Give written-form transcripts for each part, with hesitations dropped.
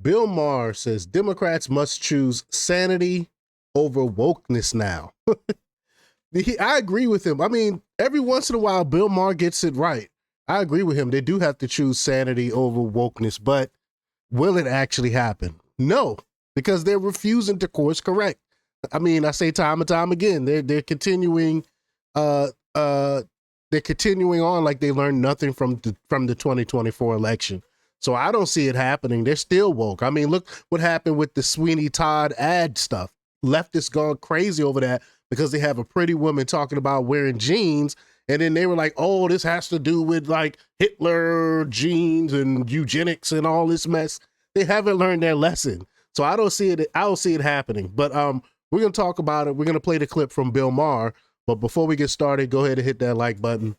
Bill Maher says Democrats must choose sanity over wokeness now. I agree with him. I mean, every once in a while, Bill Maher gets it right. I agree with him. They do have to choose sanity over wokeness, but will it actually happen? No, because they're refusing to course correct. I mean, I say time and time again, they're continuing, they're continuing on like they learned nothing from the 2024 election. So I don't see it happening. They're still woke. I mean, look what happened with the Sweeney Todd ad stuff. Leftists gone crazy over that because they have a pretty woman talking about wearing jeans. And then they were like, oh, this has to do with like Hitler jeans and eugenics and all this mess. They haven't learned their lesson. So I don't see it. I don't see it happening. But we're going to talk about it. We're going to play the clip from Bill Maher. But before we get started, go ahead and hit that like button.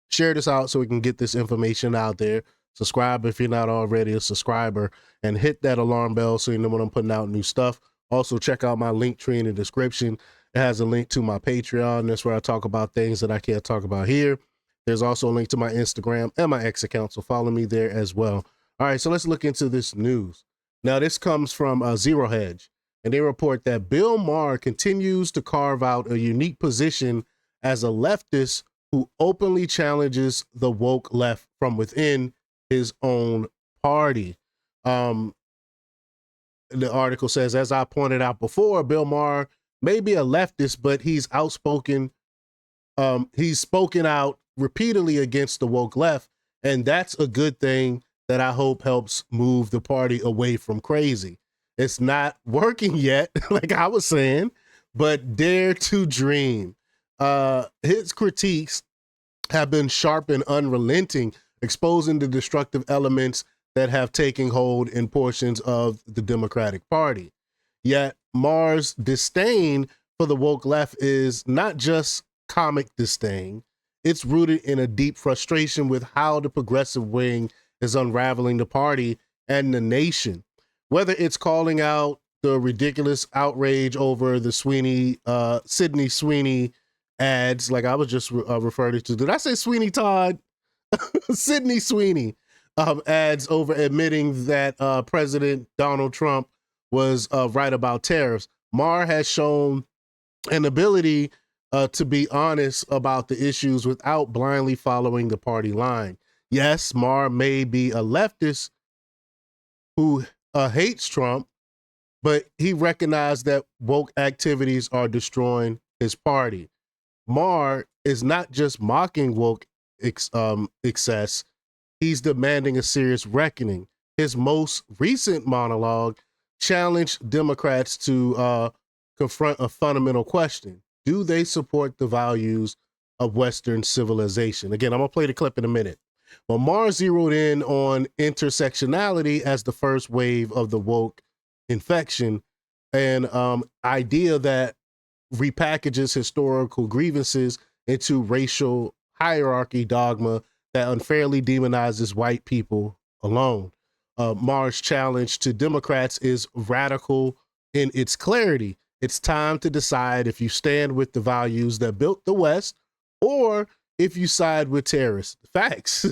Share this out so we can get this information out there. Subscribe if you're not already a subscriber, and hit that alarm bell so you know when I'm putting out new stuff. Also, check out my link tree in the description. It has a link to my Patreon. That's where I talk about things that I can't talk about here. There's also a link to my Instagram and my X account, so follow me there as well. All right, so let's look into this news. Now, this comes from Zero Hedge, and they report that Bill Maher continues to carve out a unique position as a leftist who openly challenges the woke left from within his own party. The article says, as I pointed out before, Bill Maher may be a leftist, but he's outspoken. He's spoken out repeatedly against the woke left, and that's a good thing that I hope helps move the party away from crazy. It's not working yet, like I was saying, but dare to dream. His critiques have been sharp and unrelenting, exposing the destructive elements that have taken hold in portions of the Democratic Party. Yet Maher's disdain for the woke left is not just comic disdain. It's rooted in a deep frustration with how the progressive wing is unraveling the party and the nation. Whether it's calling out the ridiculous outrage over the Sydney Sweeney ads, like I was just referring to. Did I say Sweeney Todd? Sydney Sweeney ads over admitting that President Donald Trump was right about tariffs. Maher has shown an ability to be honest about the issues without blindly following the party line. Yes, Maher may be a leftist who hates Trump, but he recognized that woke activities are destroying his party. Maher is not just mocking woke excess, he's demanding a serious reckoning. His most recent monologue challenged Democrats to confront a fundamental question. Do they support the values of Western civilization? Again, I'm going to play the clip in a minute. Well, Maher zeroed in on intersectionality as the first wave of the woke infection, an idea that repackages historical grievances into racial hierarchy dogma that unfairly demonizes white people alone. Maher's challenge to Democrats is radical in its clarity. It's time to decide if you stand with the values that built the West or if you side with terrorists. Facts.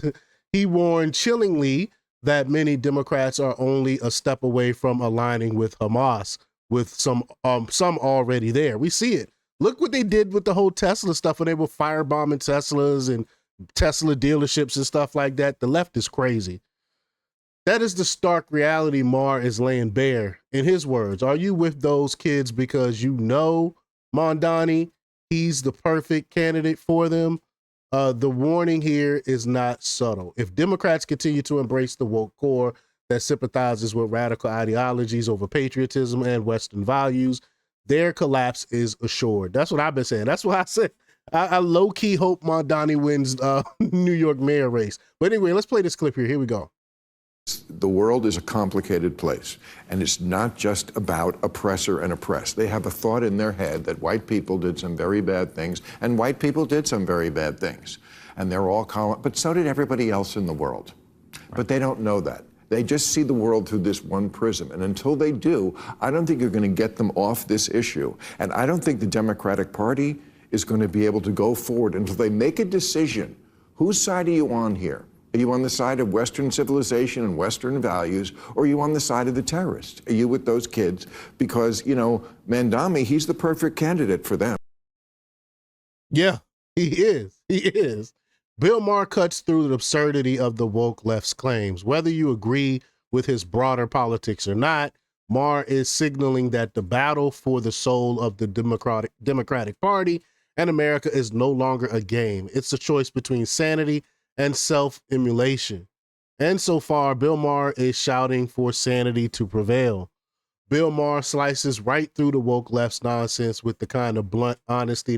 He warned chillingly that many Democrats are only a step away from aligning with Hamas, with some already there. We see it. Look what they did with the whole Tesla stuff when they were firebombing Teslas and Tesla dealerships and stuff like that. The left is crazy. That is the stark reality Maher is laying bare. In his words, are you with those kids because you know Mondani, he's the perfect candidate for them? The warning here is not subtle. If Democrats continue to embrace the woke core that sympathizes with radical ideologies over patriotism and Western values, their collapse is assured. That's what I've been saying. That's why I said I low-key hope Mondani wins New York mayor race. But anyway, let's play this clip here. Here we go. The world is a complicated place, and it's not just about oppressor and oppressed. They have a thought in their head that white people did some very bad things, and white people did some very bad things. And they're all but so did everybody else in the world. Right. But they don't know that. They just see the world through this one prism. And until they do, I don't think you're going to get them off this issue. And I don't think the Democratic Party is going to be able to go forward until they make a decision. Whose side are you on here? Are you on the side of Western civilization and Western values, or are you on the side of the terrorists? Are you with those kids? Because, you know, Mandami, he's the perfect candidate for them. Yeah, he is. He is. Bill Maher cuts through the absurdity of the woke left's claims. Whether you agree with his broader politics or not, Maher is signaling that the battle for the soul of the Democratic Party and America is no longer a game. It's a choice between sanity and self-immolation. And so far, Bill Maher is shouting for sanity to prevail. Bill Maher slices right through the woke left's nonsense with the kind of blunt honesty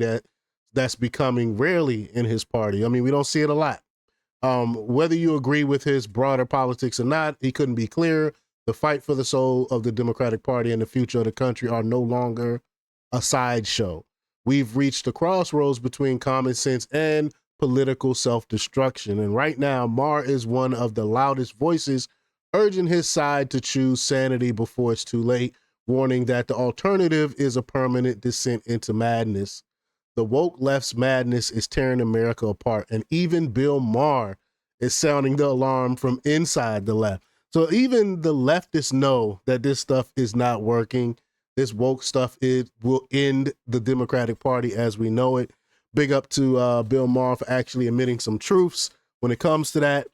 that's becoming rarely in his party. I mean, we don't see it a lot. Whether you agree with his broader politics or not, he couldn't be clearer. The fight for the soul of the Democratic Party and the future of the country are no longer a sideshow. We've reached a crossroads between common sense and political self-destruction. And right now, Maher is one of the loudest voices urging his side to choose sanity before it's too late, warning that the alternative is a permanent descent into madness. The woke left's madness is tearing America apart, and even Bill Maher is sounding the alarm from inside the left. So even the leftists know that this stuff is not working. This woke stuff will end the Democratic Party as we know it. Big up to Bill Maher for actually admitting some truths when it comes to that.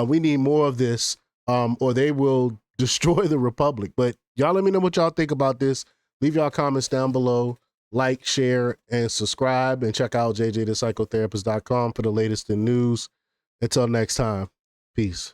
We need more of this, or they will destroy the republic. But y'all let me know what y'all think about this. Leave y'all comments down below. Like, share, and subscribe. And check out jjthepsychotherapist.com for the latest in news. Until next time, peace.